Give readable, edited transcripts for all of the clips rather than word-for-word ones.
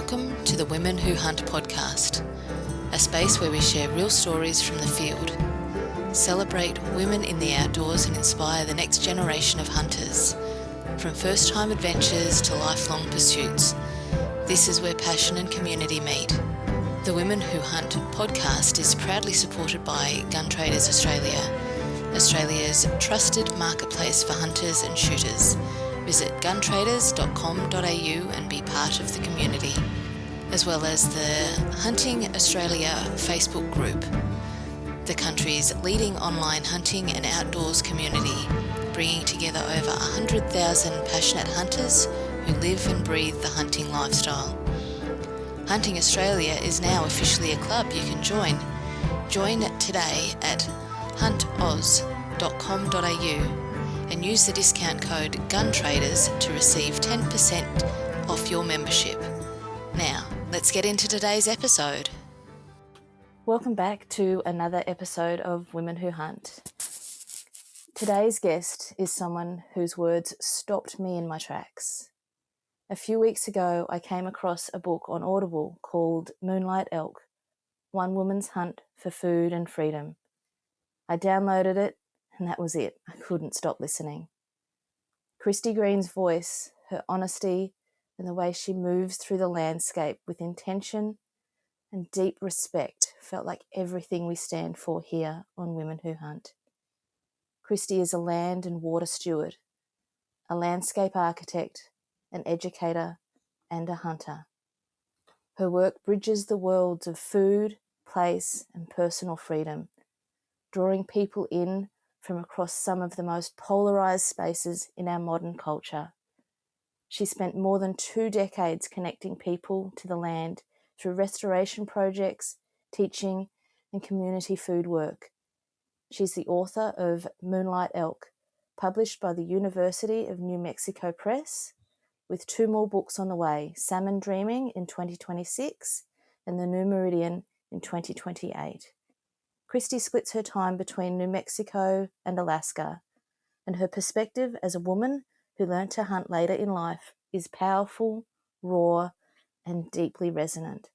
Welcome to the Women Who Hunt podcast, a space where we share real stories from the field, celebrate women in the outdoors and inspire the next generation of hunters. From first-time adventures to lifelong pursuits, this is where passion and community meet. The Women Who Hunt podcast is proudly supported by Gun Traders Australia, Australia's trusted marketplace for hunters and shooters. Visit guntraders.com.au and be part of the community, as well as the Hunting Australia Facebook group, the country's leading online hunting and outdoors community, bringing together over 100,000 passionate hunters who live and breathe the hunting lifestyle. Hunting Australia is now officially a club you can join. Join today at huntoz.com.au and use the discount code GUNTRADERS to receive 10% off your membership. Now, let's get into today's episode. Welcome back to another episode of Women Who Hunt. Today's guest is someone whose words stopped me in my tracks. A few weeks ago, I came across a book on Audible called Moonlight Elk, One Woman's Hunt for Food and Freedom. I downloaded it, and that was it. I couldn't stop listening. Christie Green's voice, her honesty, and the way she moves through the landscape with intention and deep respect felt like everything we stand for here on Women Who Hunt. Christie is a land and water steward, a landscape architect, an educator, and a hunter. Her work bridges the worlds of food, place, and personal freedom, drawing people in from across some of the most polarized spaces in our modern culture. She spent more than 2 decades connecting people to the land through restoration projects, teaching, and community food work. She's the author of Moonlight Elk, published by the University of New Mexico Press, with 2 more books on the way, Salmon Dreaming in 2026 and The New Meridian in 2028. Christie splits her time between New Mexico and Alaska, and her perspective as a woman who learnt to hunt later in life is powerful, raw, and deeply resonant.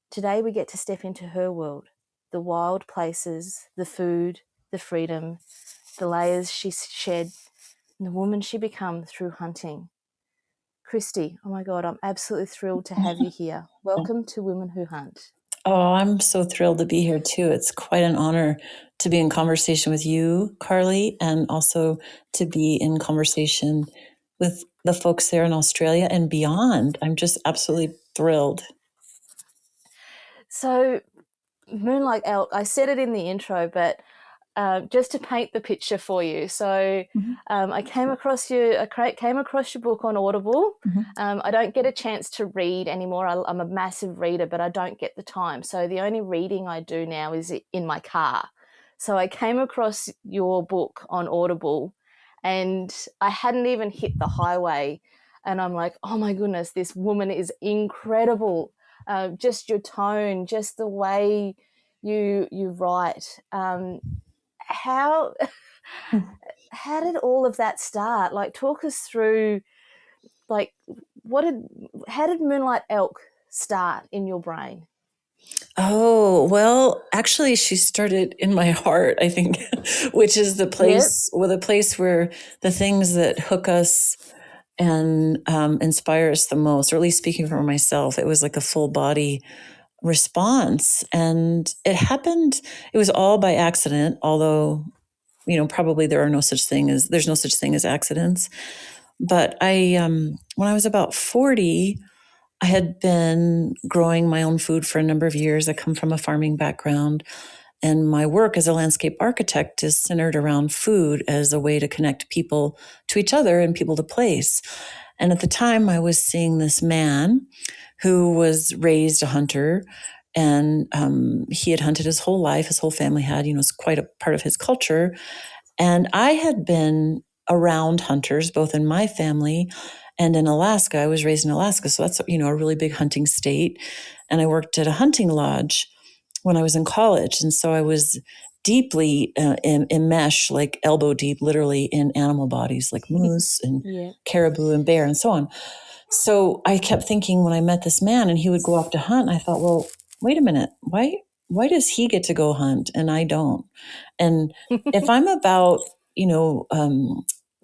Today we get to step into her world, the wild places, the food, the freedom, the layers she shed, and the woman she became through hunting. Christie, oh my God, I'm absolutely thrilled to have you here. Welcome to Women Who Hunt. Oh, I'm so thrilled to be here too. It's quite an honor to be in conversation with you, Carly, and also to be in conversation with the folks there in Australia and beyond. I'm just absolutely thrilled. So, Moonlight Elk, I said it in the intro, but just to paint the picture for you. So I came across your book on Audible. I don't get a chance to read anymore. I'm a massive reader, but I don't get the time. So the only reading I do now is in my car. So I came across your book on Audible and I hadn't even hit the highway. And I'm like, oh my goodness, this woman is incredible. Just your tone, just the way you write. How did all of that start? Like, talk us through, like, how did Moonlight Elk start in your brain? Oh, well, actually she started in my heart, I think, which is the place, the place where the things that hook us and inspire us the most, or at least speaking for myself, it was like a full body response. And it was all by accident, although, probably there's no such thing as accidents. But when I was about 40, I had been growing my own food for a number of years. I come from a farming background, and my work as a landscape architect is centered around food as a way to connect people to each other and people to place. And at the time, I was seeing this man who was raised a hunter, and he had hunted his whole life. His whole family had, it's quite a part of his culture. And I had been around hunters, both in my family and in Alaska. I was raised in Alaska, so that's, a really big hunting state. And I worked at a hunting lodge when I was in college. And so I was deeply enmeshed, like elbow deep, literally in animal bodies like moose and caribou and bear and so on. So I kept thinking when I met this man and he would go off to hunt, I thought, well, wait a minute, why does he get to go hunt and I don't? And if I'm about,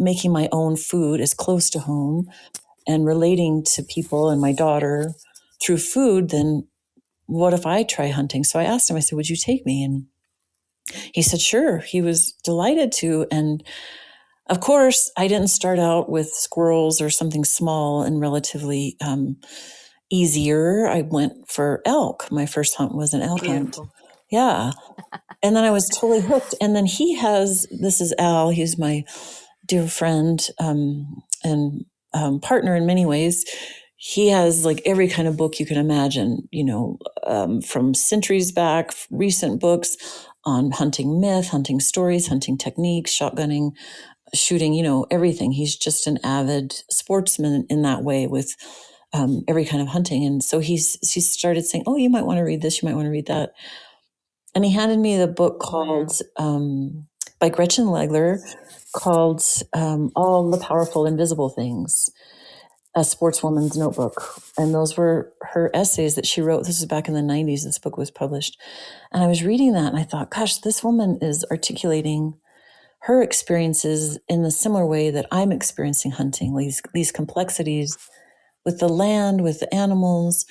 making my own food as close to home and relating to people and my daughter through food, then what if I try hunting? So I asked him, I said, would you take me? And he said, sure. He was delighted to. And of course, I didn't start out with squirrels or something small and relatively easier. I went for elk. My first hunt was an elk hunt. Yeah. And then I was totally hooked. And then this is Al, he's my dear friend and partner in many ways. He has like every kind of book you can imagine, from centuries back, recent books on hunting myth, hunting stories, hunting techniques, shotgunning, shooting, everything. He's just an avid sportsman in that way with every kind of hunting. And so he started saying, oh, you might want to read this, you might want to read that. And he handed me the book called, by Gretchen Legler, called All the Powerful Invisible Things, a Sportswoman's Notebook. And those were her essays that she wrote. This was back in the 90s, this book was published. And I was reading that and I thought, gosh, this woman is articulating her experiences in the similar way that I'm experiencing hunting, these complexities with the land, with the animals,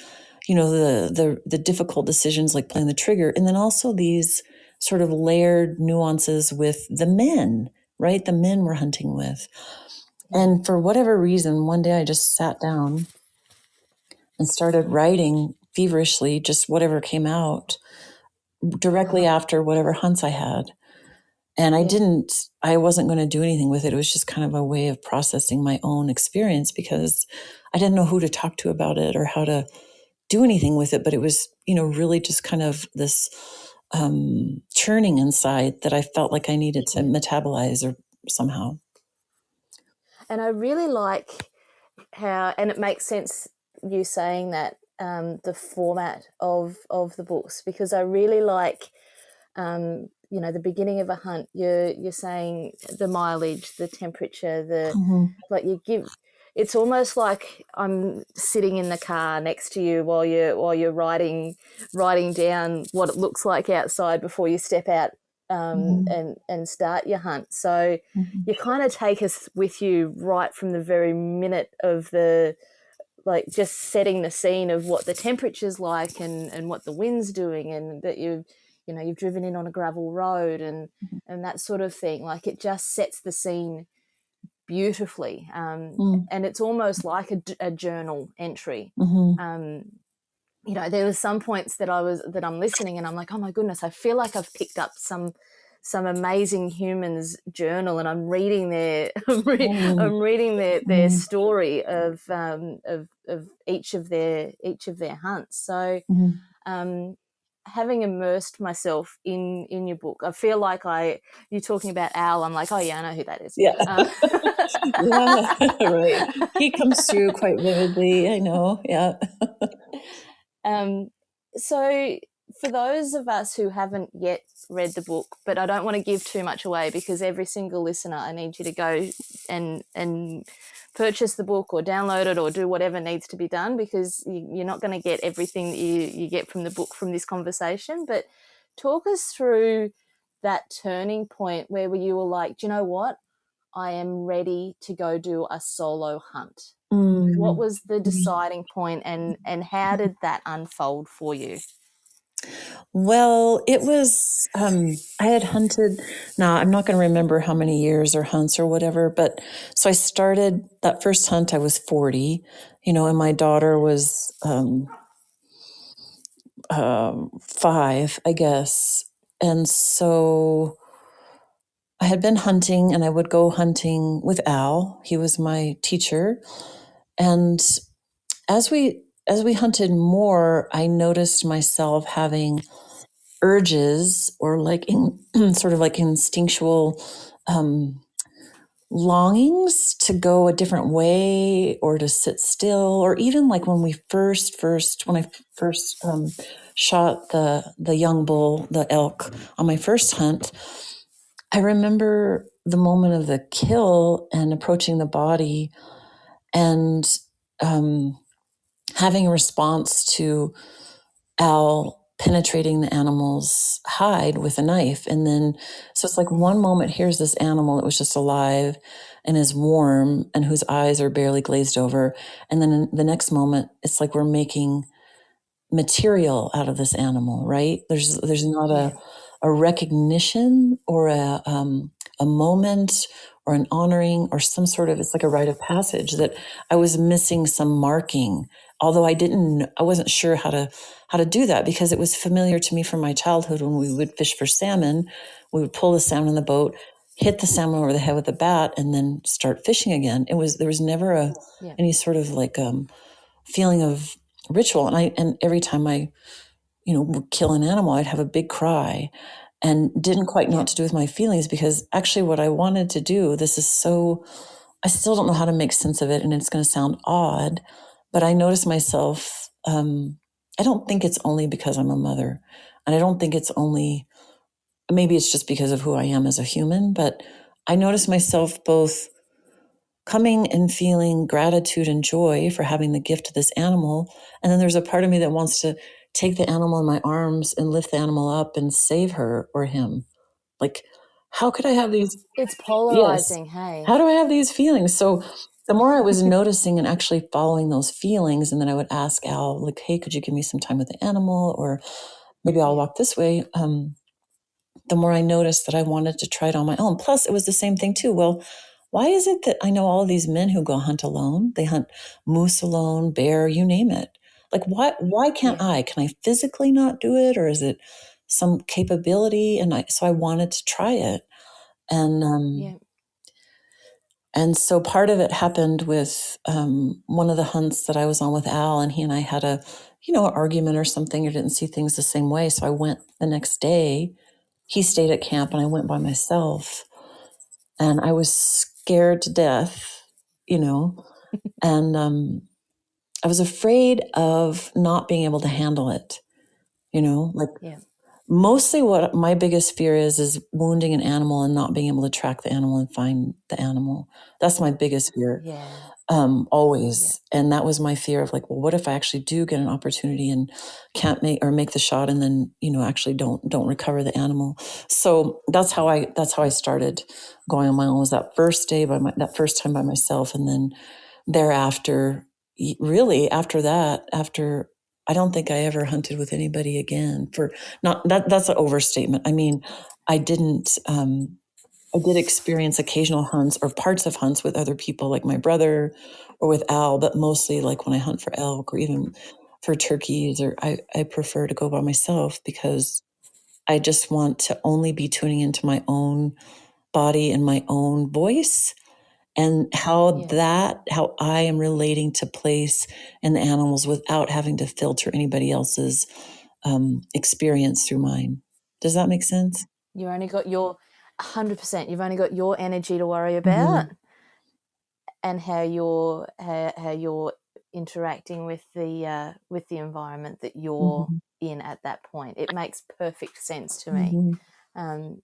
the difficult decisions like pulling the trigger, and then also these sort of layered nuances with the men, right? The men we're hunting with. And for whatever reason, one day I just sat down and started writing feverishly, just whatever came out directly after whatever hunts I had. And I wasn't going to do anything with it. It was just kind of a way of processing my own experience because I didn't know who to talk to about it or how to do anything with it. But it was, really just kind of this churning inside that I felt like I needed to metabolize or somehow. And I really like how, and it makes sense you saying that, the format of the books, because I really like, the beginning of a hunt, you're saying the mileage, the temperature, like you give, it's almost like I'm sitting in the car next to you while you're writing down what it looks like outside before you step out and start your hunt. So you kind of take us with you right from the very minute of like just setting the scene of what the temperature's like and what the wind's doing, and that you've driven in on a gravel road and that sort of thing. Like it just sets the scene beautifully. And it's almost like a journal entry. There was some points that I'm listening and I'm like, oh my goodness, I feel like I've picked up some amazing human's journal and I'm reading their story of each of their hunts. So having immersed myself in your book, I feel like you're talking about Al, I'm like, oh yeah, I know who that is. Yeah. Yeah, right. He comes through quite vividly, I know. Yeah. So for those of us who haven't yet read the book, but I don't want to give too much away because every single listener, I need you to go and purchase the book or download it or do whatever needs to be done, because you're not going to get everything that you get from the book from this conversation. But talk us through that turning point where you were like, do you know what? I am ready to go do a solo hunt. What was the deciding point and how did that unfold for you? Well, it was, I had hunted, now I'm not going to remember how many years or hunts or whatever, but so I started that first hunt, I was 40, and my daughter was 5, I guess. And so I had been hunting and I would go hunting with Al. He was my teacher. And as we hunted more, I noticed myself having urges or like sort of like instinctual longings to go a different way or to sit still, or even like when I first shot the young bull, the elk on my first hunt, I remember the moment of the kill and approaching the body and having a response to Al penetrating the animal's hide with a knife. And then, so it's like one moment, here's this animal that was just alive and is warm and whose eyes are barely glazed over. And then in the next moment, it's like we're making material out of this animal, right? There's not a recognition or a moment or an honoring or some sort of, it's like a rite of passage that I was missing some marking, although I wasn't sure how to do that because it was familiar to me from my childhood when we would fish for salmon. We would pull the salmon in the boat, hit the salmon over the head with a bat, and then start fishing again. There was never any sort of like feeling of ritual. And every time I, would kill an animal, I'd have a big cry and didn't quite know what to do with my feelings because actually what I wanted to do, I still don't know how to make sense of it. And it's going to sound odd, but I notice myself, I don't think it's only because I'm a mother. And I don't think maybe it's just because of who I am as a human, but I notice myself both coming and feeling gratitude and joy for having the gift of this animal. And then there's a part of me that wants to take the animal in my arms and lift the animal up and save her or him. Like, how could I have these? It's polarizing, yes. Hey. How do I have these feelings? So the more I was noticing and actually following those feelings, and then I would ask Al, like, hey, could you give me some time with the animal? Or maybe I'll walk this way. The more I noticed that I wanted to try it on my own. Plus, it was the same thing too. Well, why is it that I know all of these men who go hunt alone? They hunt moose alone, bear, you name it. Like, why can't I? Can I physically not do it? Or is it some capability? So I wanted to try it. And so part of it happened with one of the hunts that I was on with Al, and he and I had an argument or something, or didn't see things the same way. So I went the next day. He stayed at camp and I went by myself. And I was scared to death, and I was afraid of not being able to handle it, Mostly what my biggest fear is wounding an animal and not being able to track the animal and find the animal. That's my biggest fear. Always. Yeah. And that was my fear of like, well, what if I actually do get an opportunity and can't make the shot and then, actually don't recover the animal. So that's how I started going on my own, was that first day that first time by myself. And then thereafter, really after that, I don't think I ever hunted with anybody again that's an overstatement. I mean, I didn't, I did experience occasional hunts or parts of hunts with other people like my brother or with Al, but mostly like when I hunt for elk or even for turkeys, or I prefer to go by myself because I just want to only be tuning into my own body and my own voice and how I am relating to place and the animals without having to filter anybody else's experience through mine. Does that make sense? You only got your 100%. You've only got your energy to worry about, and how you're interacting with the environment that you're in at that point. It makes perfect sense to me, and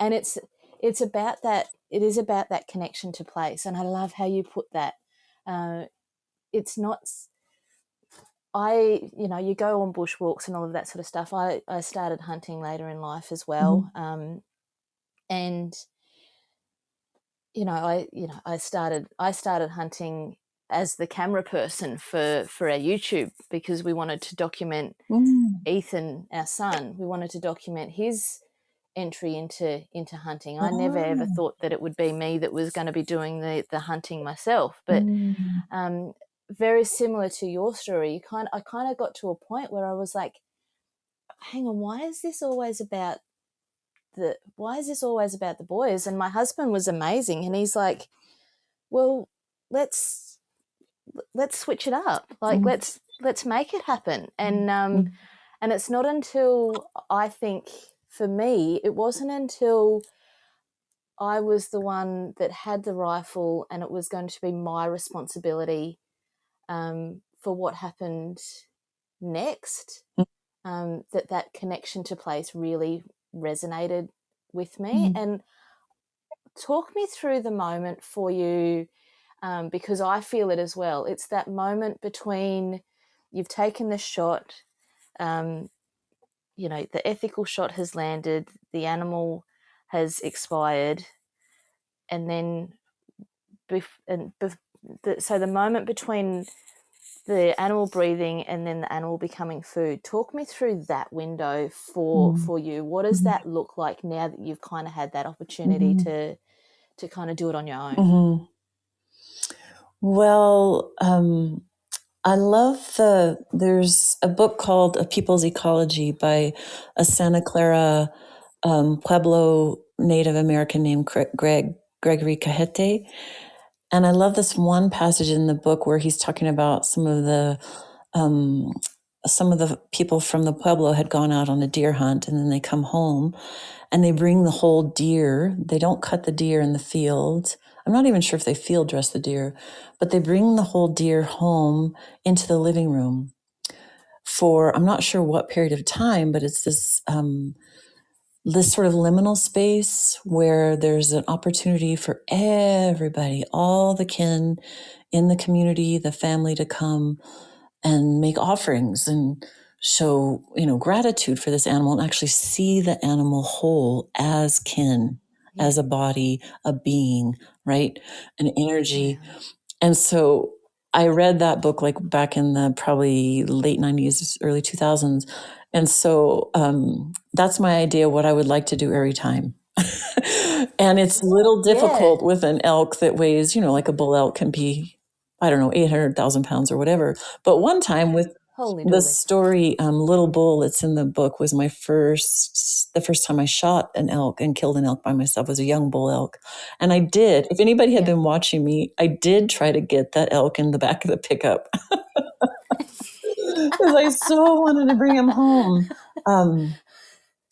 it's about that. It is about that connection to place, and I love how you put that. It's not. You go on bushwalks and all of that sort of stuff. I started hunting later in life as well, and I started hunting as the camera person for our YouTube because we wanted to document Ethan, our son. We wanted to document his entry into hunting. I never ever thought that it would be me that was going to be doing the hunting myself, but very similar to your story, I kind of got to a point where I was like, hang on, why is this always about the boys? And my husband was amazing, and he's like, well, let's switch it up, like let's make it happen. And it's not until, I think for me, it wasn't until I was the one that had the rifle and it was going to be my responsibility for what happened next, that connection to place really resonated with me. And talk me through the moment for you because I feel it as well. It's that moment between you've taken the shot, the ethical shot has landed, the animal has expired, and then so the moment between the animal breathing and then the animal becoming food. Talk me through that window for you. What does that look like now that you've kind of had that opportunity to kind of do it on your own? Well, I love there's a book called A People's Ecology by a Santa Clara Pueblo Native American named Gregory Cajete. And I love this one passage in the book where he's talking about some of the people from the Pueblo had gone out on a deer hunt, and then they come home and they bring the whole deer. They don't cut the deer in the field. I'm not even sure if they field dress the deer, but they bring the whole deer home into the living room for, I'm not sure what period of time, but it's this sort of liminal space where there's an opportunity for everybody, all the kin in the community, the family, to come and make offerings and show, gratitude for this animal and actually see the animal whole as kin, as a body, a being, right? An energy. Yeah. And so I read that book like back in the probably late 90s, early 2000s. And so that's my idea of what I would like to do every time. And it's a little difficult with an elk that weighs, like a bull elk can be, I don't know, 800,000 pounds or whatever. But one time with the story, Little Bull, it's in the book, was the first time I shot an elk and killed an elk by myself, was a young bull elk. And I did, if anybody had been watching me, I did try to get that elk in the back of the pickup because I so wanted to bring him home.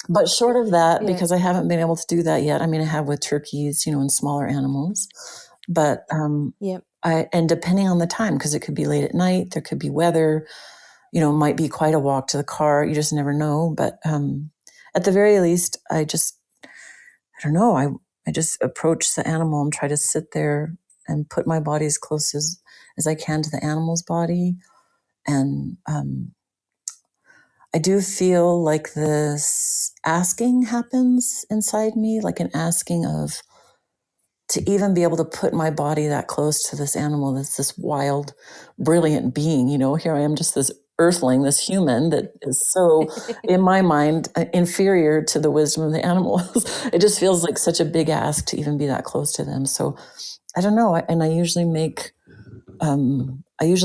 But short of that, because I haven't been able to do that yet. I mean, I have with turkeys, and smaller animals. But and depending on the time, because it could be late at night, there could be weather, might be quite a walk to the car. You just never know. But at the very least, I don't know. I just approach the animal and try to sit there and put my body as close as I can to the animal's body. And I do feel like this asking happens inside me, like an asking of, to even be able to put my body that close to this animal that's this wild, brilliant being. Here I am, just this earthling, this human that is so, in my mind, inferior to the wisdom of the animals. It just feels like such a big ask to even be that close to them. So I don't know. I usually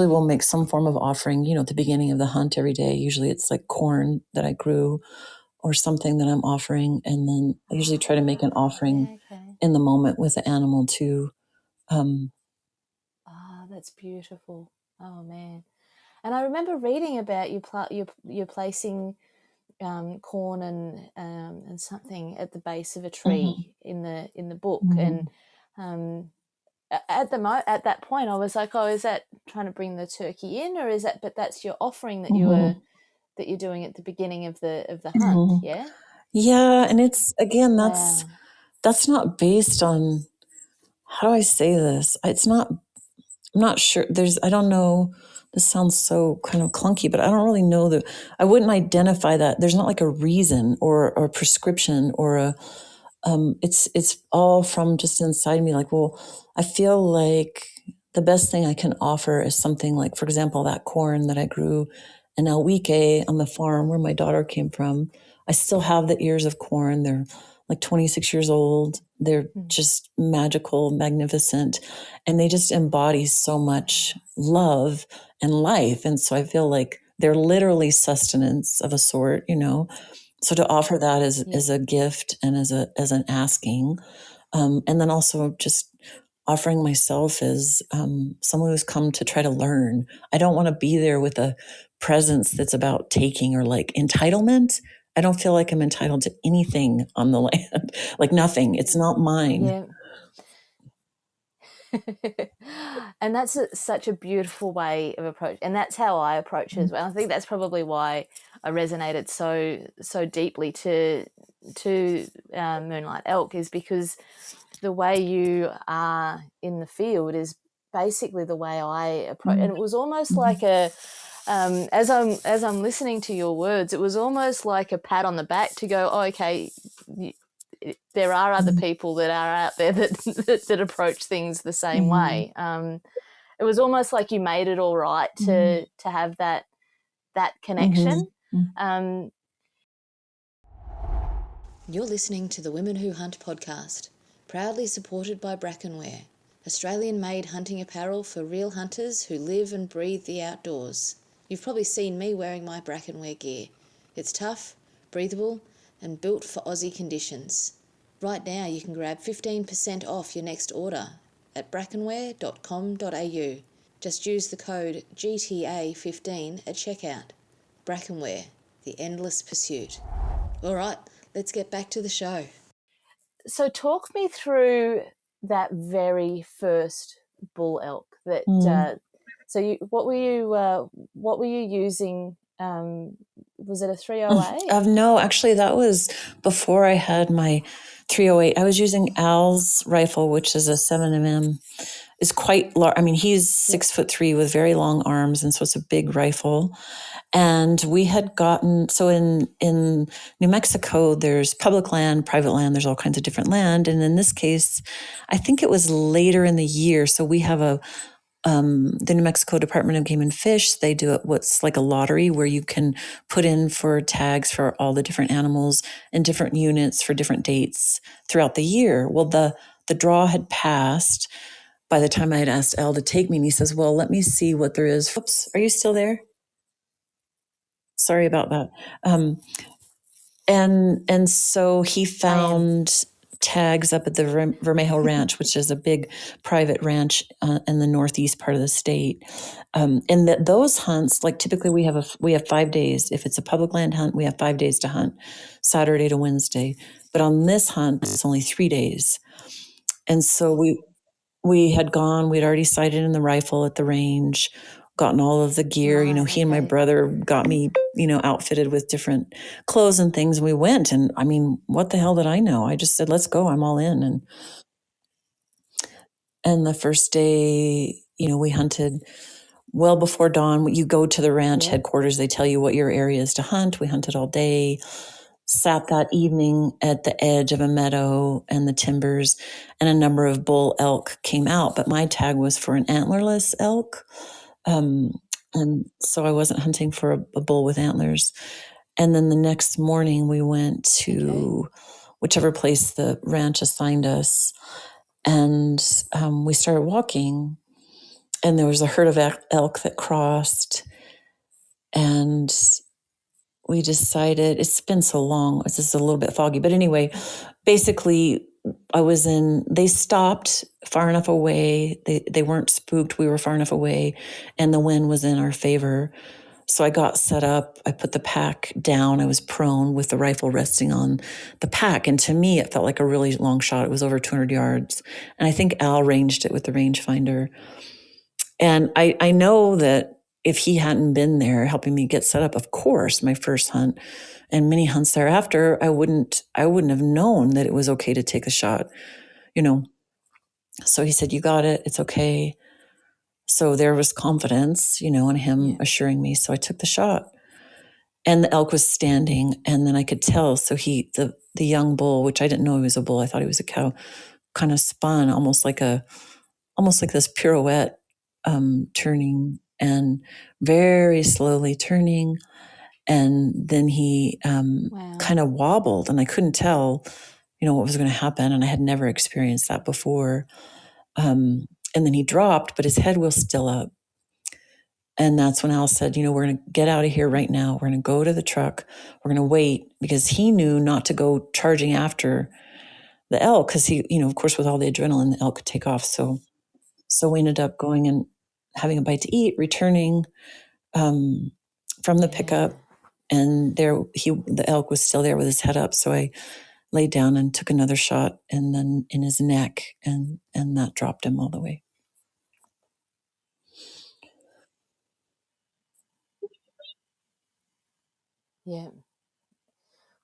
will make some form of offering, at the beginning of the hunt every day. Usually it's like corn that I grew or something that I'm offering. And then I usually try to make an offering in the moment with the animal too. That's beautiful. Oh man. And I remember reading about you placing corn and something at the base of a tree in the book. And at that point I was like, oh, is that trying to bring the turkey in, or is that, but that's your offering that you're doing at the beginning of the hunt. Yeah. And it's, again, that's not based on, how do I say this? I'm not sure. I don't know. This sounds so kind of clunky, but I don't really know I wouldn't identify that. There's not like a reason or a prescription or it's all from just inside me. Like, well, I feel like the best thing I can offer is something like, for example, that corn that I grew in El Wique on the farm where my daughter came from. I still have the ears of corn. They're like 26 years old. They're just magical, magnificent, and they just embody so much love and life. And so I feel like they're literally sustenance of a sort, So to offer that as a gift and as an asking, and then also just offering myself as someone who's come to try to learn. I don't want to be there with a presence that's about taking or like entitlement. I don't feel like I'm entitled to anything on the land, like nothing. It's not mine. Yeah. And that's such a beautiful way of approach, and that's how I approach it as well. I think that's probably why I resonated so deeply to Moonlight Elk, is because the way you are in the field is basically the way I approach. And it was almost like a, as I'm listening to your words, it was almost like a pat on the back to go, oh, okay, there are other people that are out there that approach things the same way. It was almost like you made it all right to have that connection. You're listening to the Women Who Hunt podcast, proudly supported by Brackenwear, Australian-made hunting apparel for real hunters who live and breathe the outdoors. You've probably seen me wearing my Brackenwear gear. It's tough, breathable, and built for Aussie conditions. Right now you can grab 15% off your next order at brackenwear.com.au. Just use the code GTA15 at checkout. Brackenwear, the endless pursuit. All right, let's get back to the show. So talk me through that very first bull elk. What were you using? Was it a 308? No, actually, that was before I had my 308. I was using Al's rifle, which is a 7mm. It's quite large. I mean, he's 6'3" with very long arms, and so it's a big rifle. And we had gotten, so in New Mexico, there's public land, private land, there's all kinds of different land. And in this case, I think it was later in the year. So we have the New Mexico Department of Game and Fish, they do what's like a lottery where you can put in for tags for all the different animals in different units for different dates throughout the year. Well, the draw had passed by the time I had asked Al to take me, and he says, well, let me see what there is. Oops, are you still there? Sorry about that. And so he found tags up at the Vermejo Ranch, which is a big private ranch in the northeast part of the state. And those hunts, like typically we have 5 days. If it's a public land hunt, we have 5 days to hunt, Saturday to Wednesday. But on this hunt, it's only 3 days. And so we'd already sighted in the rifle at the range, gotten all of the gear. Right, he and my brother got me, outfitted with different clothes and things. And we went, and I mean, what the hell did I know? I just said, let's go. I'm all in. And the first day, we hunted well before dawn. You go to the ranch headquarters. They tell you what your area is to hunt. We hunted all day, sat that evening at the edge of a meadow and the timbers, and a number of bull elk came out. But my tag was for an antlerless elk. And so I wasn't hunting for a bull with antlers. And then the next morning we went to whichever place the ranch assigned us. And we started walking, and there was a herd of elk that crossed. And we decided, it's been so long, it's just a little bit foggy. But anyway, basically they stopped far enough away. They weren't spooked. We were far enough away, and the wind was in our favor. So I got set up. I put the pack down. I was prone with the rifle resting on the pack. And to me, it felt like a really long shot. It was over 200 yards. And I think Al ranged it with the rangefinder. And I know that if he hadn't been there helping me get set up, of course, my first hunt and many hunts thereafter, I wouldn't have known that it was okay to take a shot, So he said, you got it. It's okay. So there was confidence, in him assuring me. So I took the shot, and the elk was standing, and then I could tell. So the young bull, which I didn't know he was a bull, I thought he was a cow, kind of spun almost like this pirouette, turning and very slowly turning. And then he kind of wobbled, and I couldn't tell, what was going to happen. And I had never experienced that before. And then he dropped, but his head was still up. And that's when Al said, we're going to get out of here right now. We're going to go to the truck. We're going to wait, because he knew not to go charging after the elk, because he, of course, with all the adrenaline, the elk could take off. So we ended up going and having a bite to eat, returning from the pickup, and the elk was still there with his head up. So I laid down and took another shot, and then in his neck, and that dropped him all the way. Yeah.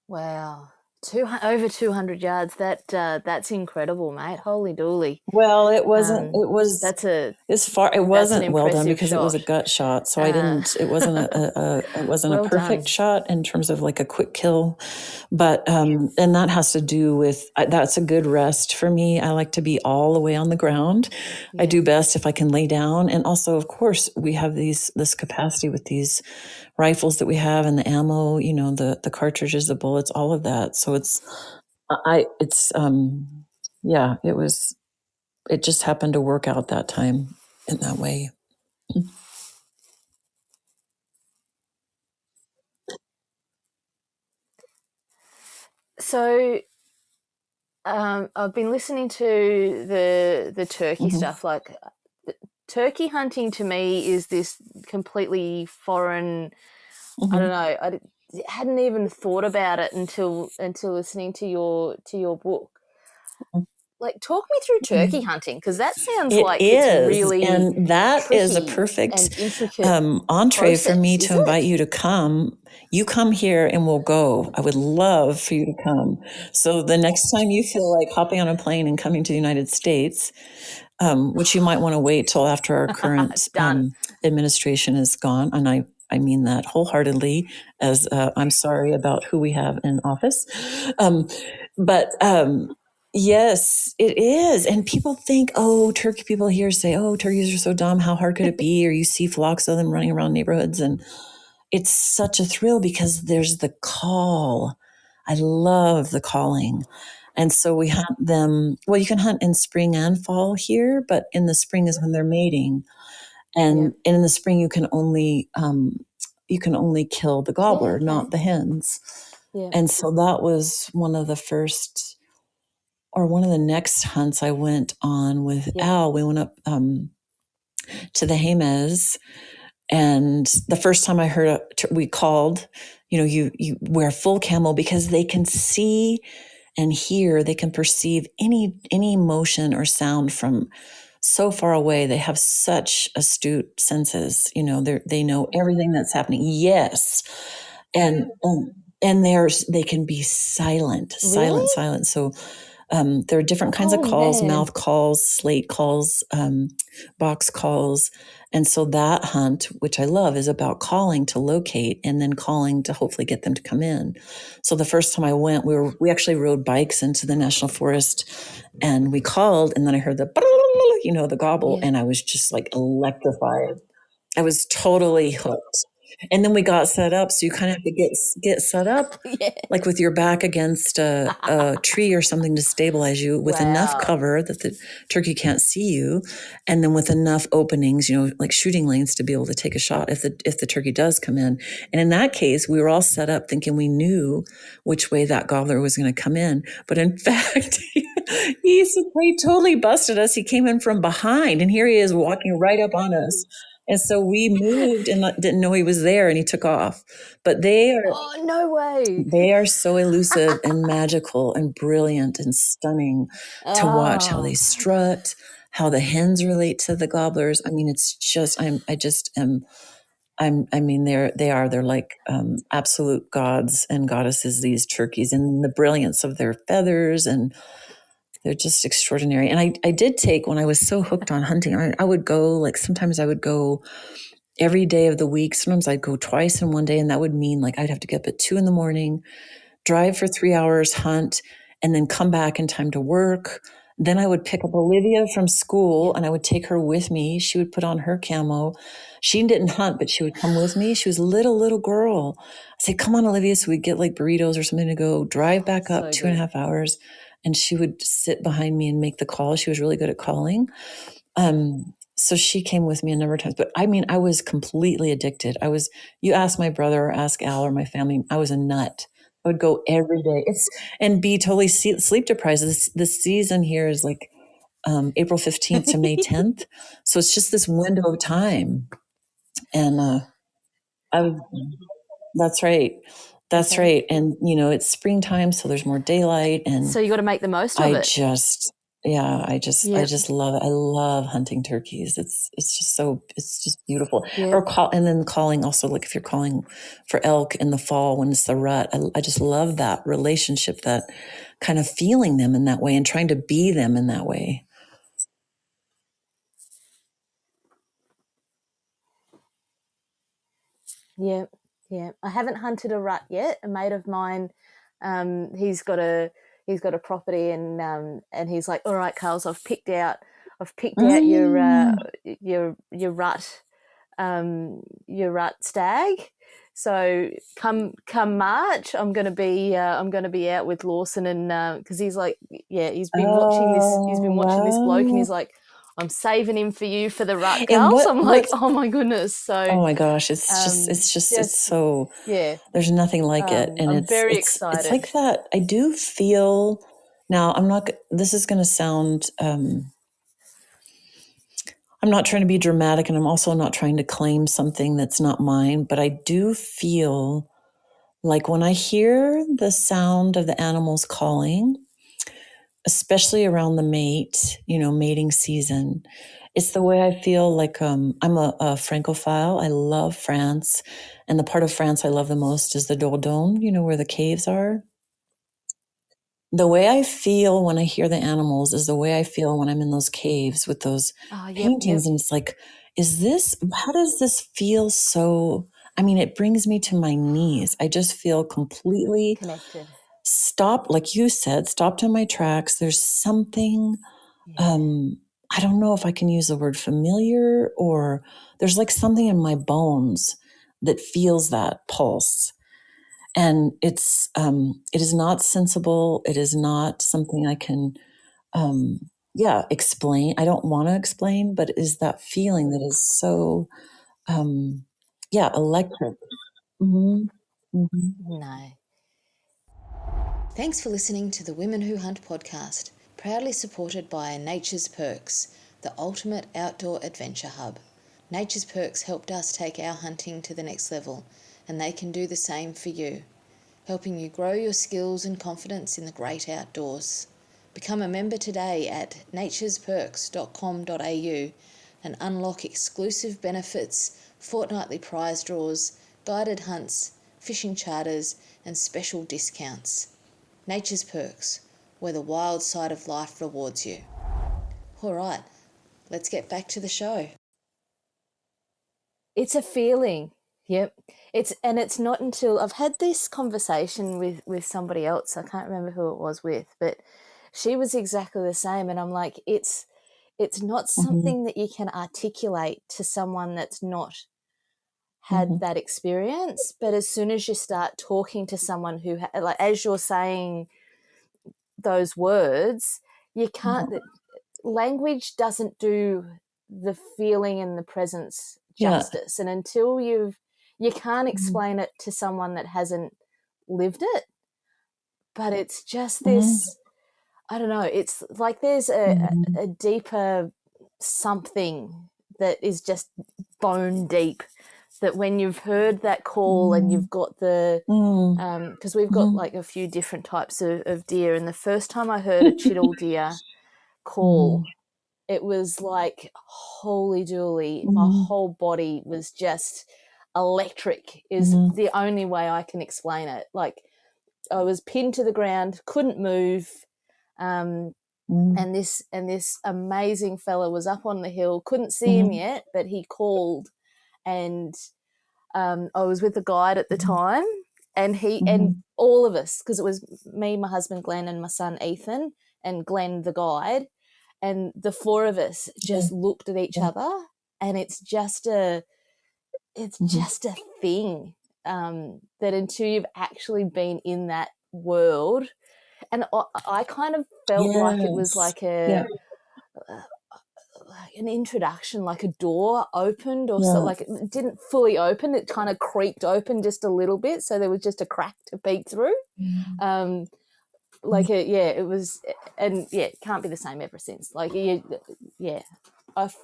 Wow. Over 200 yards. That's incredible, mate. Holy dooly. Well, it wasn't. It was. That's a. As far it That's an wasn't well done impressive because it was a shot. gut shot, so I didn't. It wasn't it wasn't Well a perfect done. shot in terms of like a quick kill, but and that has to do with that's a good rest for me. I like to be all the way on the ground. I do best if I can lay down, and also, of course, we have this capacity with these rifles that we have and the ammo. You know, the cartridges, the bullets, all of that. So yeah, it was. It just happened to work out that time in that way. So I've been listening to the turkey stuff. Like, turkey hunting to me is this completely foreign. I don't know. I hadn't even thought about it until listening to your book. Like, talk me through turkey hunting, because that sounds like it's really and that is a tricky perfect and intricate entree for me process, to invite you to come. You come here and we'll go. I would love for you to come. So the next time you feel like hopping on a plane and coming to the United States, which you might want to wait till after our current administration is gone, and I mean that wholeheartedly, as I'm sorry about who we have in office, but. Yes, it is. And people think, oh, turkey people here say, oh, turkeys are so dumb. How hard could it be? Or you see flocks of them running around neighborhoods. And it's such a thrill because there's the call. I love the calling. And so we hunt them. Well, you can hunt in spring and fall here, but in the spring is when they're mating. And in the spring, you can only kill the gobbler, not the hens. Yeah. And so that was one of the first, or one of the next hunts I went on with Al. We went up to the Jemez, and the first time I heard we called, you wear full camo because they can see and hear, they can perceive any motion or sound from so far away. They have such astute senses. They know everything that's happening. Yes, and they can be silent. So. There are different kinds of calls, mouth calls, slate calls, box calls. And so that hunt, which I love, is about calling to locate and then calling to hopefully get them to come in. So the first time I went, we actually rode bikes into the national forest, and we called, and then I heard the gobble, and I was just like electrified. I was totally hooked. And then we got set up. So you kind of have to get set up, like with your back against a tree or something to stabilize you, with enough cover that the turkey can't see you, and then with enough openings, like shooting lanes, to be able to take a shot if the turkey does come in. And in that case, we were all set up thinking we knew which way that gobbler was going to come in. But in fact, he totally busted us. He came in from behind, and here he is walking right up on us. And so we moved and didn't know he was there, and he took off. But oh, no way. They are so elusive and magical and brilliant and stunning to watch how they strut, how the hens relate to the gobblers. I mean, it's just, they're like absolute gods and goddesses, these turkeys, and the brilliance of their feathers, and they're just extraordinary. And I did take, when I was so hooked on hunting, I would go, like, sometimes I would go every day of the week. Sometimes I'd go twice in one day. And that would mean, like, I'd have to get up at 2 a.m, drive for 3 hours, hunt, and then come back in time to work. Then I would pick up Olivia from school, and I would take her with me. She would put on her camo. She didn't hunt, but she would come with me. She was a little girl. I said, come on, Olivia. So we'd get like burritos or something to go, drive back up 2.5 hours. And she would sit behind me and make the call. She was really good at calling. So she came with me a number of times. But I mean, I was completely addicted. You ask my brother or ask Al or my family, I was a nut. I would go every day and be totally sleep deprived. This season here is like April 15th to May 10th. So it's just this window of time. And that's right. That's right. And, it's springtime, so there's more daylight. And so you got to make the most of it. I just love it. I love hunting turkeys. It's just beautiful. Yeah. And then calling also, like if you're calling for elk in the fall when it's the rut, I just love that relationship, that kind of feeling them in that way and trying to be them in that way. Yeah, yeah. I haven't hunted a rut yet. A mate of mine, he's got a property, and he's like, all right, Carls, I've picked out your rut, your rut stag. So come March, I'm gonna be out with Lawson, and because he's like, he's been watching this bloke, and he's like, I'm saving him for you for the rut, Carl. So I'm like, oh my goodness. So oh my gosh, it's so, there's nothing like it, and I'm very excited. It's like that. I do feel now. This is going to sound. I'm not trying to be dramatic, and I'm also not trying to claim something that's not mine, but I do feel like when I hear the sound of the animals calling, especially around the mating season, it's the way I feel like I'm a Francophile. I love France, and the part of France I love the most is the Dordogne, where the caves are. The way I feel when I hear the animals is the way I feel when I'm in those caves with those paintings. And it's like, how does this feel so, it brings me to my knees. I just feel completely connected. Stopped, like you said, stopped in my tracks. There's something, I don't know if I can use the word familiar, or there's like something in my bones that feels that pulse. And it is not sensible. It is not something I can, explain. I don't want to explain, but it is that feeling that is so, electric. Mm-hmm. Mm-hmm. No. Thanks for listening to the Women Who Hunt podcast, proudly supported by Nature's Perks, the ultimate outdoor adventure hub. Nature's Perks helped us take our hunting to the next level, and they can do the same for you, helping you grow your skills and confidence in the great outdoors. Become a member today at naturesperks.com.au and unlock exclusive benefits, fortnightly prize draws, guided hunts, fishing charters, and special discounts. Nature's Perks, where the wild side of life rewards you. All right, let's get back to the show. It's a feeling. Yep. It's not until I've had this conversation with somebody else, I can't remember who it was with, but she was exactly the same. And I'm like, it's not something that you can articulate to someone that's not had that experience. But as soon as you start talking to someone who, like, as you're saying those words, you can't, language doesn't do the feeling and the presence justice. And until you can't explain it to someone that hasn't lived it. But it's just this, I don't know, it's like there's a deeper something that is just bone deep, that when you've heard that call and you've got the, because we've got like a few different types of deer, and the first time I heard a chital deer call, it was like, holy dooly, my whole body was just electric, is the only way I can explain it. Like, I was pinned to the ground, couldn't move, and this amazing fella was up on the hill, couldn't see him yet, but he called, and I was with a guide at the time, and he and all of us, because it was me, my husband Glenn, and my son Ethan, and Glenn the guide, and the four of us just looked at each other, and it's just a thing, that until you've actually been in that world, and I kind of felt like it was like an introduction, like a door opened, or so, like it didn't fully open, it kind of creaked open just a little bit, so there was just a crack to peek through. It was, and it can't be the same ever since. Like,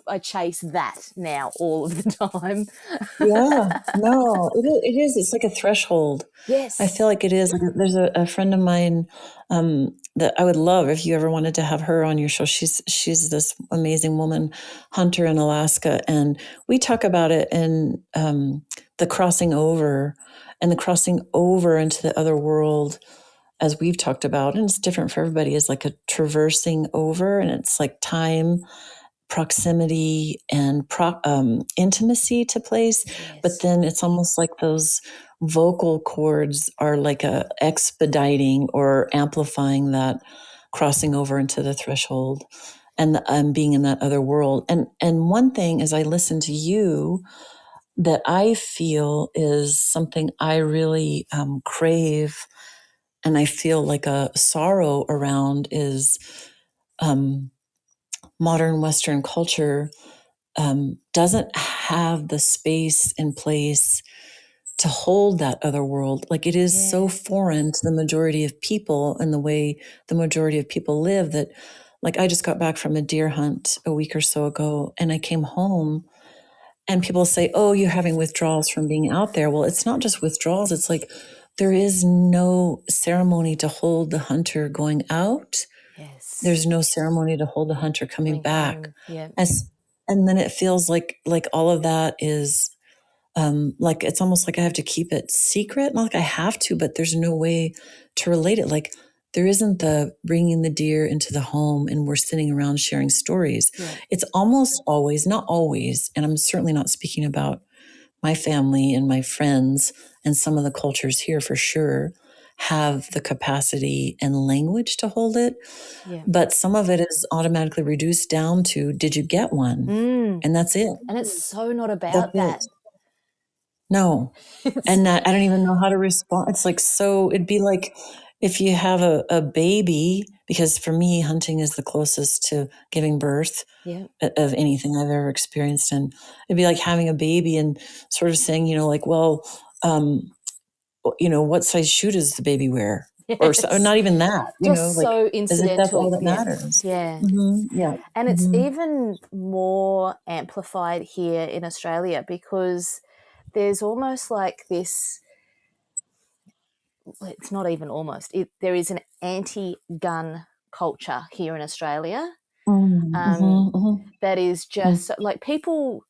I chase that now all of the time. It is. It's like a threshold. Yes. I feel like it is. There's a friend of mine, that I would love if you ever wanted to have her on your show. She's this amazing woman hunter in Alaska, and we talk about it in the crossing over into the other world, as we've talked about, and it's different for everybody, is like a traversing over, and it's like time, proximity, and intimacy to place. Yes. But then it's almost like those vocal cords are like a expediting or amplifying that crossing over into the threshold and being in that other world. And one thing as I listen to you that I feel is something I really crave, and I feel like a sorrow around, is modern Western culture doesn't have the space and place to hold that other world. Like, it is so foreign to the majority of people and the way the majority of people live that, like, I just got back from a deer hunt a week or so ago, and I came home and people say, oh, you're having withdrawals from being out there. Well, it's not just withdrawals. It's like there is no ceremony to hold the hunter going out. Yes. There's no ceremony to hold the hunter coming back. Yeah. And then it feels like all of that is like, it's almost like I have to keep it secret. Not like I have to, but there's no way to relate it. Like, there isn't the bringing the deer into the home and we're sitting around sharing stories. Yeah. It's almost always, not always, and I'm certainly not speaking about my family and my friends, and some of the cultures here for sure have the capacity and language to hold it. Yeah. But some of it is automatically reduced down to, did you get one? And that's it. And it's so not about that. No. And that, I don't even know how to respond. It's like, so it'd be like if you have a baby, because for me, hunting is the closest to giving birth of anything I've ever experienced. And it'd be like having a baby and sort of saying, like, well, what size shoe does the baby wear? Yes. Or not even that, just so incidental. That's all that matters. Yeah. Mm-hmm. Yeah. And it's even more amplified here in Australia because there's almost like this, it's not even almost, there is an anti-gun culture here in Australia. That is just like people,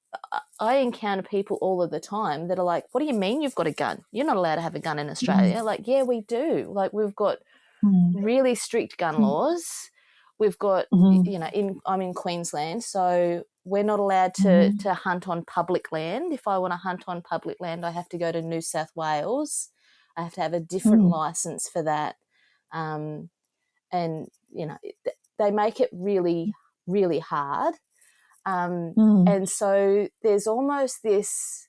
I encounter people all of the time that are like, what do you mean you've got a gun? You're not allowed to have a gun in Australia. Like, yeah, we do. Like, we've got really strict gun laws. We've got, I'm in Queensland, so we're not allowed to hunt on public land. If I want to hunt on public land, I have to go to New South Wales. I have to have a different license for that. And, they make it really, really hard. And so there's almost this,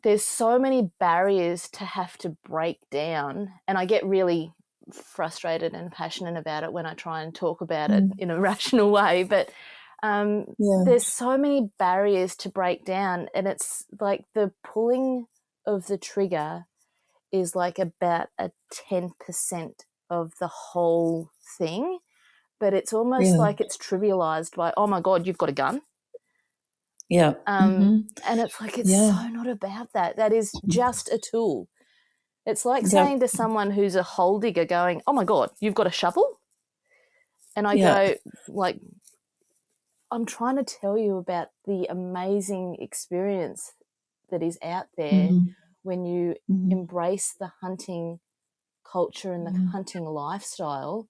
there's so many barriers to have to break down. And I get really frustrated and passionate about it when I try and talk about it in a rational way. But there's so many barriers to break down. And it's like the pulling of the trigger is like about a 10% of the whole thing. But it's almost like it's trivialized by, oh my God, you've got a gun. Yeah. And it's like, it's so not about that. That is just a tool. It's like saying to someone who's a hole digger going, oh my God, you've got a shovel? And I go, like, I'm trying to tell you about the amazing experience that is out there when you embrace the hunting culture and the hunting lifestyle,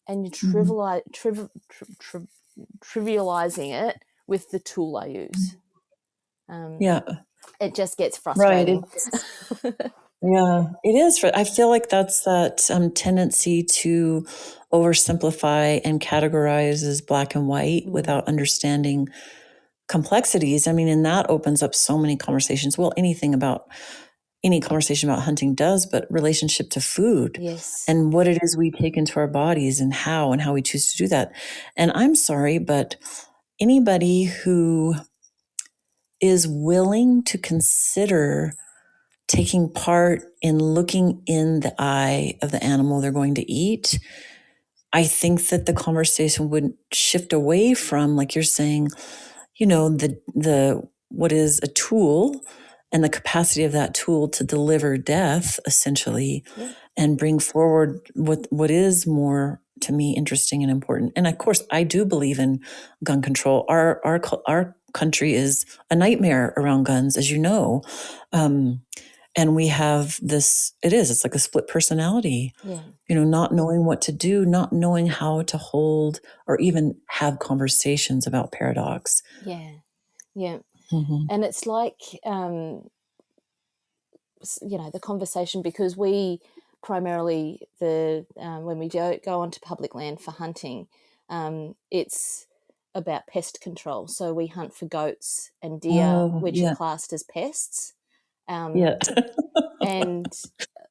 and you're trivializing it with the tool I use. It just gets frustrating. Right. It is. I feel like that's that tendency to oversimplify and categorize as black and white without understanding complexities. I mean, and that opens up so many conversations. Well, any conversation about hunting does, but relationship to food and what it is we take into our bodies and how we choose to do that. And I'm sorry, but anybody who is willing to consider taking part in looking in the eye of the animal they're going to eat, I think that the conversation would shift away from, like you're saying, the what is a tool and the capacity of that tool to deliver death, essentially, and bring forward what is more, to me, interesting and important. And of course, I do believe in gun control. Our country is a nightmare around guns, as you know. And we have this, it's like a split personality, not knowing what to do, not knowing how to hold or even have conversations about paradox. Yeah. And it's like, the conversation, because we primarily, when we go onto public land for hunting, it's about pest control. So we hunt for goats and deer, which are classed as pests. And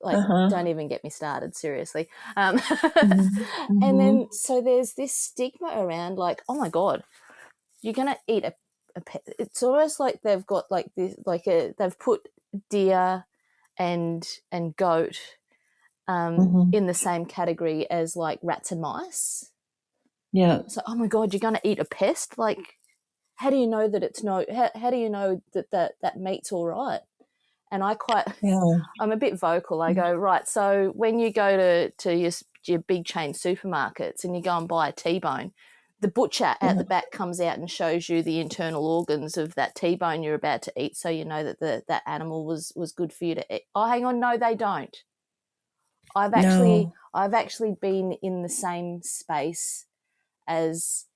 don't even get me started, seriously. And then so there's this stigma around, like, oh my God, you're gonna eat a pet. It's almost like they've got like this, they've put deer and goat in the same category as like rats and mice. So, oh my God, you're gonna eat a pest? Like, how do you know that it's how do you know that meat's all right? And I'm a bit vocal. I go, right, so when you go to your big chain supermarkets and you go and buy a T-bone, the butcher at the back comes out and shows you the internal organs of that T-bone you're about to eat, so you know that that animal was good for you to eat. Oh, hang on, no, they don't. I've actually been in the same space as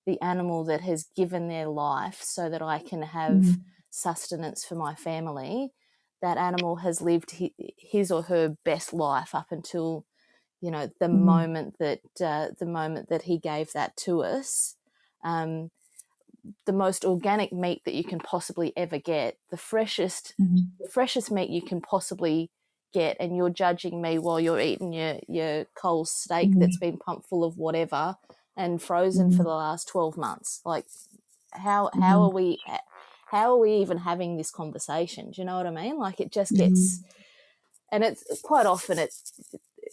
the animal that has given their life so that I can have sustenance for my family. That animal has lived his or her best life up until, the moment that he gave that to us. The most organic meat that you can possibly ever get, the freshest meat you can possibly get, and you're judging me while you're eating your Coles steak that's been pumped full of whatever and frozen for the last 12 months. Like, how are we even having this conversation? Do you know what I mean? Like, it just gets, and it's quite often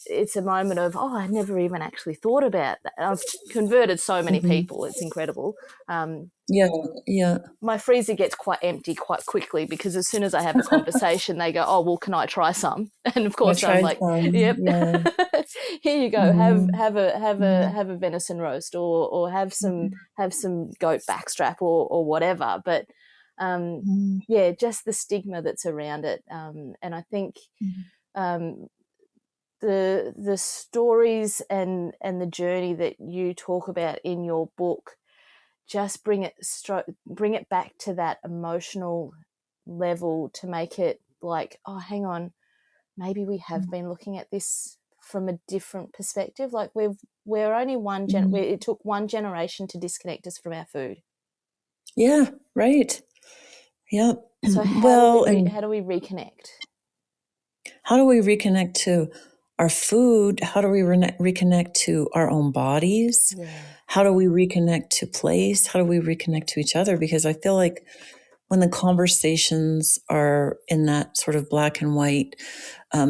it's a moment of, oh, I never even actually thought about that. I've converted so many people. It's incredible. My freezer gets quite empty quite quickly, because as soon as I have a conversation, they go, oh, well, can I try some? And of course I'm like, yep. Here you go. Have a venison roast, or have some goat backstrap or whatever. But just the stigma that's around it. And I think the stories and the journey that you talk about in your book just bring it back to that emotional level, to make it like, oh, hang on, maybe we have been looking at this from a different perspective. Like, we're only it took one generation to disconnect us from our food. Yeah, right. Yeah. So how do we reconnect? How do we reconnect to our food? How do we reconnect to our own bodies? Yeah. How do we reconnect to place? How do we reconnect to each other? Because I feel like when the conversations are in that sort of black and white,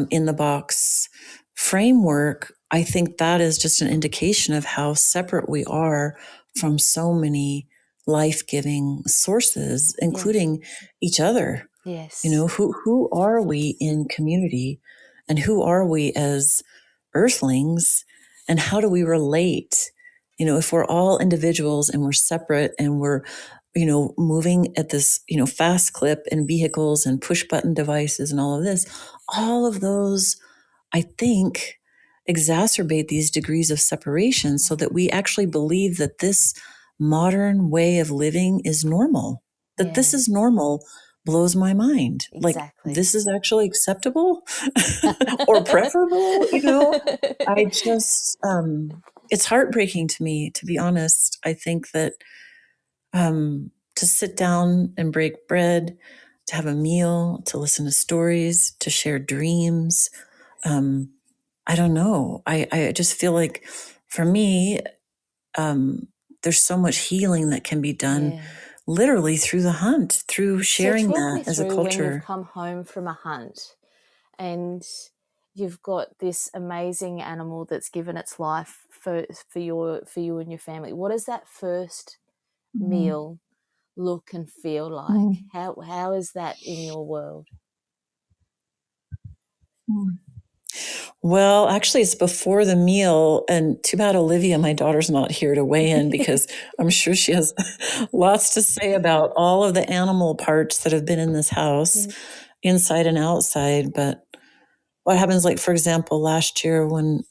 in the box framework, I think that is just an indication of how separate we are from so many life-giving sources, including each other. Yes. Who are we in community, and who are we as earthlings, and how do we relate? If we're all individuals and we're separate and we're, moving at this, fast clip in vehicles and push button devices and all of those, I think, exacerbate these degrees of separation, so that we actually believe that this modern way of living is normal, that this is normal. Blows my mind. Exactly. Like, this is actually acceptable or preferable, I just, it's heartbreaking to me, to be honest. I think that to sit down and break bread, to have a meal, to listen to stories, to share dreams, I don't know. I just feel like, for me, there's so much healing that can be done literally through the hunt, through sharing that as a culture. When you've come home from a hunt and you've got this amazing animal that's given its life for you and your family, what does that first meal look and feel like? How is that in your world? Well, actually, it's before the meal. And too bad Olivia, my daughter's not here to weigh in because I'm sure she has lots to say about all of the animal parts that have been in this house, inside and outside. But what happens, like, for example, last year when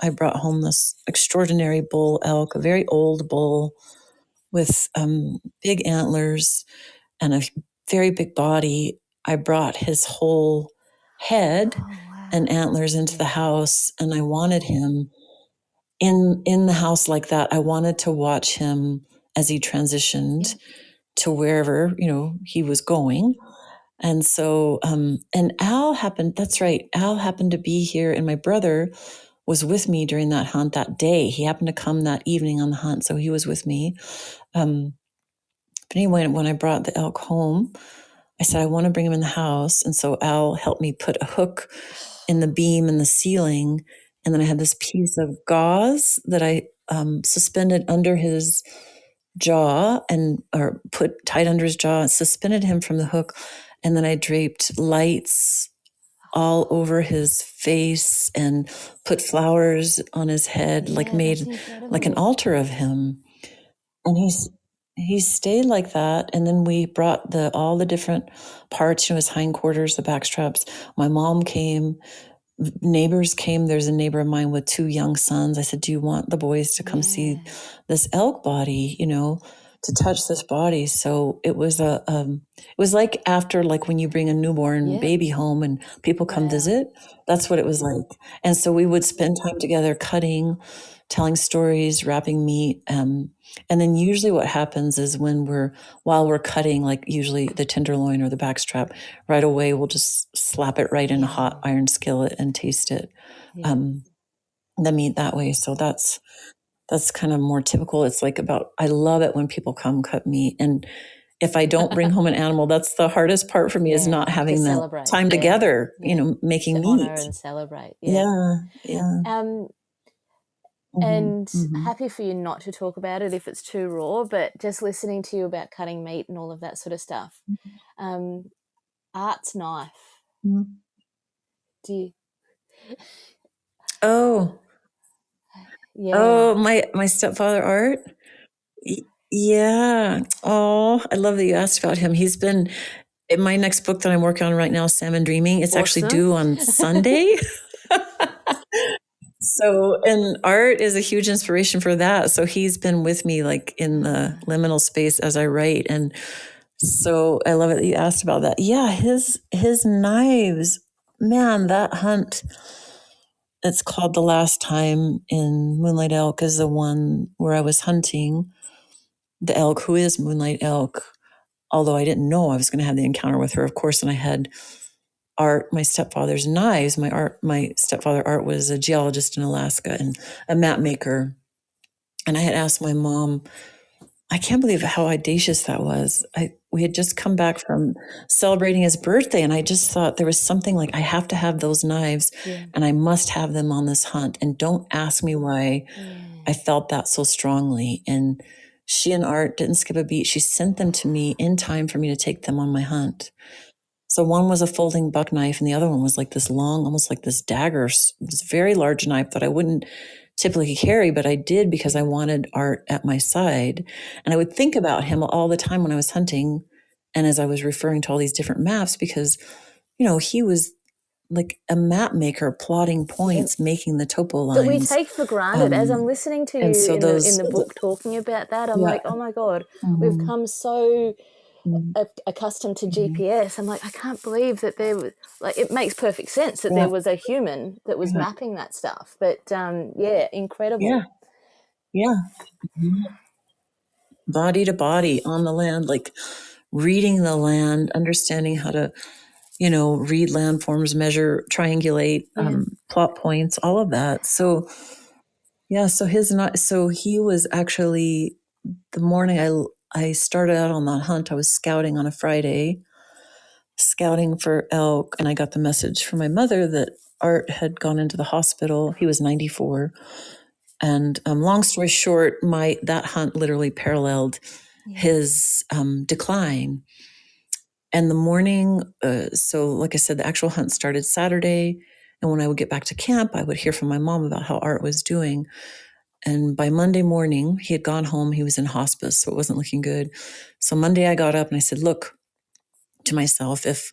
I brought home this extraordinary bull elk, a very old bull with big antlers and a very big body, I brought his whole head and antlers into the house, and I wanted him in the house like that. I wanted to watch him as he transitioned to wherever he was going. And so and Al happened, that's right, Al happened to be here, and my brother was with me during that hunt that day. He happened to come that evening on the hunt, so he was with me. But anyway, when I brought the elk home, I said, I want to bring him in the house. And so Al helped me put a hook in the beam in the ceiling. And then I had this piece of gauze that I suspended under his jaw or put tight under his jaw and suspended him from the hook. And then I draped lights all over his face and put flowers on his head, made like an altar of him. And he stayed like that. And then we brought all the different parts, his hindquarters, the back straps. My mom came, neighbors came. There's a neighbor of mine with 2 young sons. I said, do you want the boys to come see this elk body, to touch this body? So it was it was like after, like when you bring a newborn baby home and people come visit, that's what it was like. And so we would spend time together cutting, telling stories, wrapping meat. And then usually what happens is while we're cutting, like usually the tenderloin or the backstrap, right away we'll just slap it right in a hot iron skillet and taste it, the meat that way. So that's kind of more typical. It's like I love it when people come cut meat. And if I don't bring home an animal, that's the hardest part for me, is not having that time together, making to meat. honor and celebrate. Yeah. And happy for you not to talk about it if it's too raw, but just listening to you about cutting meat and all of that sort of stuff. Art's knife. Do you? Oh, my stepfather Art. Yeah. Oh, I love that you asked about him. He's been in my next book that I'm working on right now, Salmon Dreaming. It's actually due on Sunday. So, and Art is a huge inspiration for that. So he's been with me like in the liminal space as I write. And so I love it that you asked about that. Yeah, his knives, man, that hunt, it's called The Last Time in Moonlight Elk, is the one where I was hunting the elk who is Moonlight Elk, although I didn't know I was going to have the encounter with her, of course. And I had Art, my stepfather's knives. My stepfather Art was a geologist in Alaska and a map maker. And I had asked my mom, I can't believe how audacious that was. We had just come back from celebrating his birthday, and I just thought there was something like, I have to have those knives and I must have them on this hunt. And don't ask me why I felt that so strongly. And she and Art didn't skip a beat. She sent them to me in time for me to take them on my hunt. So one was a folding buck knife, and the other one was like this long, almost like this dagger, this very large knife that I wouldn't typically carry, but I did because I wanted Art at my side. And I would think about him all the time when I was hunting, and as I was referring to all these different maps, because, he was like a map maker, plotting points, making the topo lines. That we take for granted. As I'm listening to you in the book talking about that, I'm like, oh my God, we've come so accustomed to GPS. I'm like, I can't believe that there was, like, it makes perfect sense that there was a human that was mapping that stuff. But incredible. Yeah. Body to body on the land, like reading the land, understanding how to, read landforms, measure, triangulate, plot points, all of that. So, so he was actually, the morning I started out on that hunt, I was scouting on a Friday, scouting for elk, and I got the message from my mother that Art had gone into the hospital. He was 94. And long story short, that hunt literally paralleled his decline. And the morning, so like I said, the actual hunt started Saturday, And when I would get back to camp, I would hear from my mom about how Art was doing. And by Monday morning, he had gone home. He was in hospice, so it wasn't looking good. So Monday I got up and I said, look, to myself, if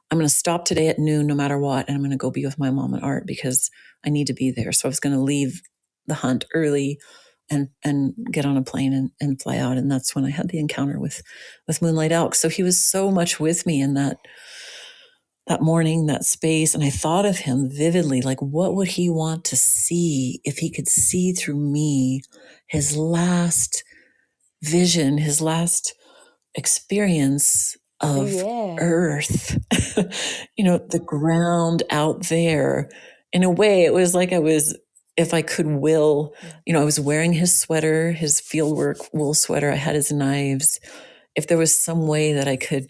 I'm going to stop today at noon, no matter what, and I'm going to go be with my mom and Art because I need to be there. So I was going to leave the hunt early and get on a plane and fly out. And that's when I had the encounter with Moonlight Elk. So he was so much with me in that morning, that space. And I thought of him vividly, like, what would he want to see if he could see through me his last vision, his last experience of earth, the ground out there. In a way, it was like if I could will, I was wearing his sweater, his fieldwork wool sweater. I had his knives. If there was some way that I could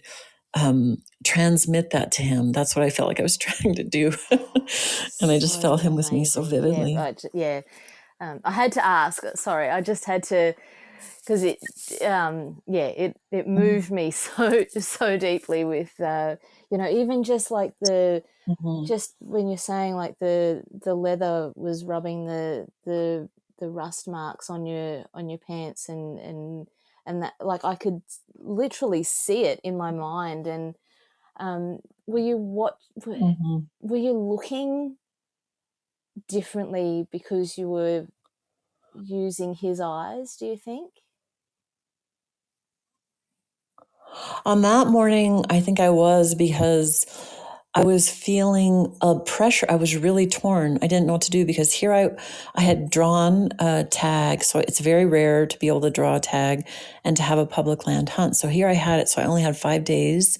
transmit that to him, that's what I felt like I was trying to do. And I just felt him with me so vividly. I had to ask, sorry, I just had to, because it moved me so deeply with even just like just when you're saying like the leather was rubbing the rust marks on your pants and that, like, I could literally see it in my mind. And were you looking differently because you were using his eyes, do you think? On that morning, I think I was, because I was feeling a pressure. I was really torn. I didn't know what to do, because here I had drawn a tag. So it's very rare to be able to draw a tag and to have a public land hunt. So here I had it. So I only had 5 days,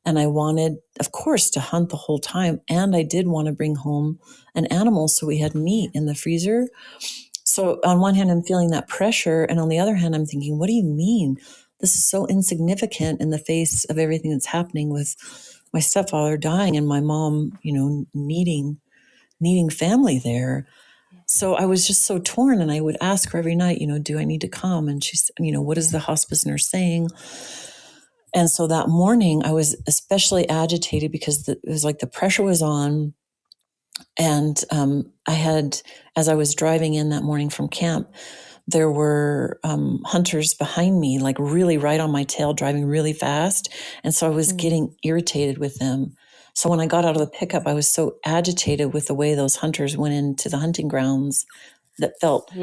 and I wanted, of course, to hunt the whole time. And I did want to bring home an animal, so we had meat in the freezer. So on one hand, I'm feeling that pressure. And on the other hand, I'm thinking, what do you mean? This is so insignificant in the face of everything that's happening with my stepfather dying and my mom, needing family there. So I was just so torn, and I would ask her every night, do I need to come? And she said, what is the hospice nurse saying? And so that morning I was especially agitated because it was like the pressure was on. And I had, as I was driving in that morning from camp, there were hunters behind me, like really right on my tail, driving really fast. And so I was getting irritated with them. So when I got out of the pickup, I was so agitated with the way those hunters went into the hunting grounds that felt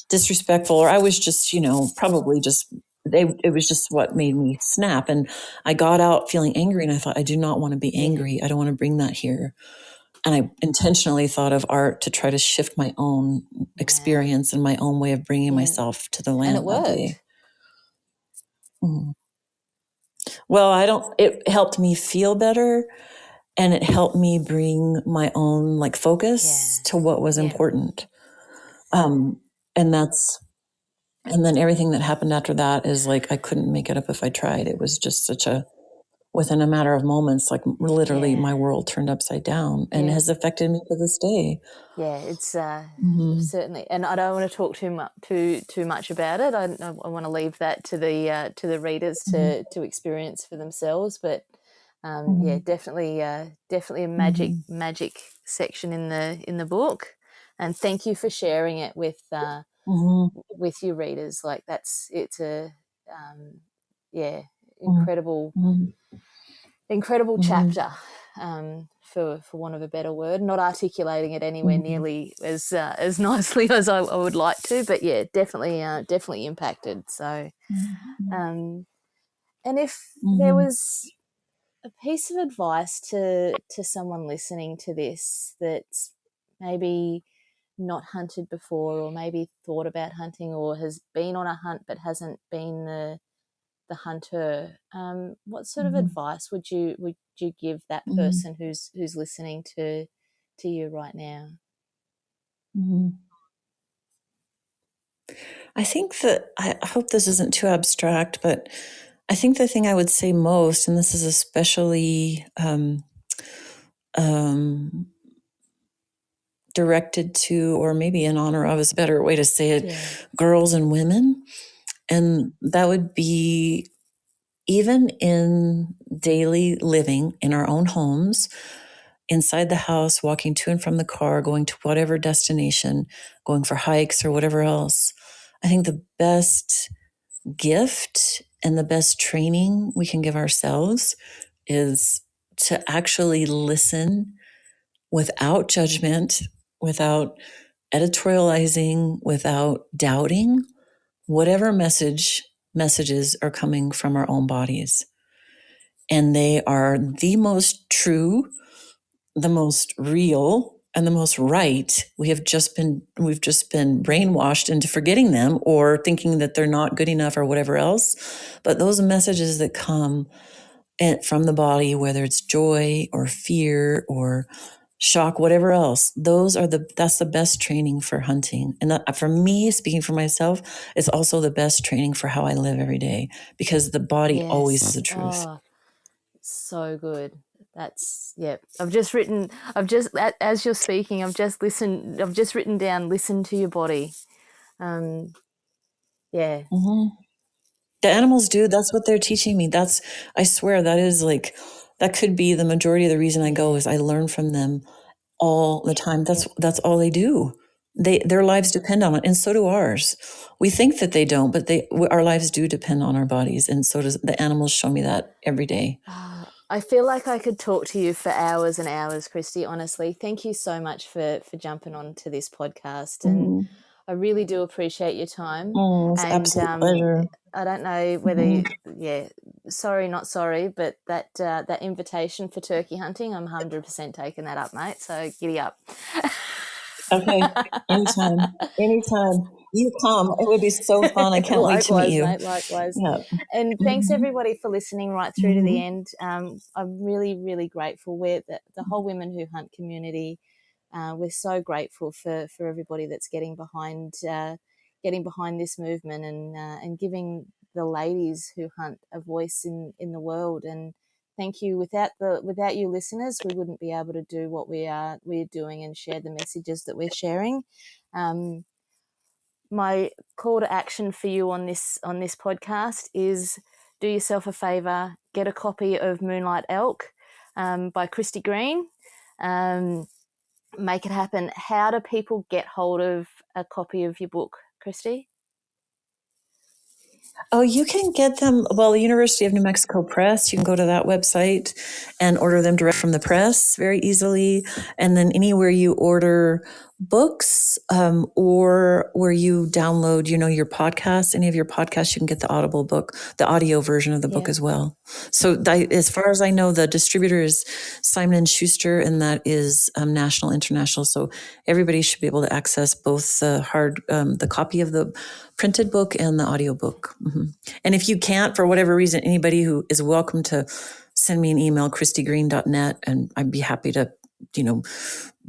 disrespectful. Or I was just, probably just, it was just what made me snap. And I got out feeling angry, and I thought, I do not want to be angry. I don't want to bring that here. And I intentionally thought of Art to try to shift my own experience and my own way of bringing myself to the land. And it worked. That day. Well, it helped me feel better, and it helped me bring my own focus to what was important. And then everything that happened after that is I couldn't make it up if I tried. It was just within a matter of moments, literally my world turned upside down, and has affected me to this day. Yeah, it's certainly, and I don't want to talk too much about it. I want to leave that to the readers to experience for themselves. But definitely a magic section in the book, and thank you for sharing it with your readers. It's a incredible chapter, for want of a better word. Not articulating it anywhere nearly as nicely as I would like to, but definitely impacted. So, and if there was a piece of advice to someone listening to this that's maybe not hunted before, or maybe thought about hunting, or has been on a hunt but hasn't been the hunter, what sort of advice would you give that person who's listening to you right now? I think that, I hope this isn't too abstract, but I think the thing I would say most, and this is especially directed to, or maybe in honor of is a better way to say it, girls and women. And that would be, even in daily living in our own homes, inside the house, walking to and from the car, going to whatever destination, going for hikes or whatever else. I think the best gift and the best training we can give ourselves is to actually listen without judgment, without editorializing, without doubting, whatever messages are coming from our own bodies. And they are the most true, the most real, and the most right. We've just been brainwashed into forgetting them or thinking that they're not good enough or whatever else. But those messages that come from the body, whether it's joy or fear or shock, whatever else, that's the best training for hunting. And that, for me, speaking for myself, it's also the best training for how I live every day, because the body always is the truth. Oh, so good. That's, yeah. As you're speaking, I've just written down, listen to your body. Yeah. Mm-hmm. The animals do. That's what they're teaching me. I swear that could be the majority of the reason I go, is I learn from them all the time. That's all they do. Their lives depend on it, and so do ours. We think that they don't, but our lives do depend on our bodies, and so does the animals. Show me that every day. I feel like I could talk to you for hours and hours, Christie, honestly. Thank you so much for jumping on to this podcast. And I really do appreciate your time. It's an absolute pleasure. I don't know whether, sorry, not sorry, but that invitation for turkey hunting, I'm 100% taking that up, mate. So giddy up. Okay, anytime. You come. It would be so fun. I can't wait to meet you. Mate, likewise. Yeah. And thanks everybody for listening right through to the end. I'm really, really grateful. The whole Women Who Hunt community, we're so grateful for everybody that's getting behind this movement and giving the ladies who hunt a voice in the world. And thank you. Without you listeners, we wouldn't be able to do what we're doing and share the messages that we're sharing. My call to action for you on this podcast is, do yourself a favor, get a copy of Moonlight Elk by Christie Green. Make it happen. How do people get hold of a copy of your book, Christie? Oh, you can get them, the University of New Mexico Press. You can go to that website and order them direct from the press very easily. And then anywhere you order books or where you download, your podcasts, any of your podcasts, you can get the Audible book, the audio version of the book as well. So as far as I know, the distributor is Simon & Schuster, and that is national, international. So everybody should be able to access both the copy of the printed book and the audio book. Mm-hmm. And if you can't, for whatever reason, anybody who is welcome to send me an email, christiegreen.net, and I'd be happy to,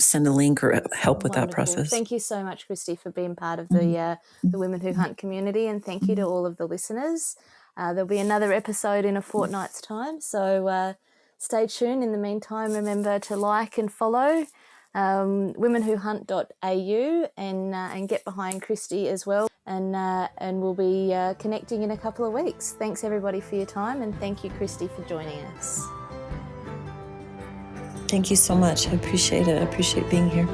send a link or help with that process. Thank you so much, Christie, for being part of the Women Who Hunt community, and thank you to all of the listeners. There'll be another episode in a fortnight's time, so stay tuned. In the meantime, remember to like and follow womenwhohunt.au and get behind Christie as well, and we'll be connecting in a couple of weeks. Thanks everybody for your time, and thank you, Christie, for joining us. Thank you so much. I appreciate it. I appreciate being here.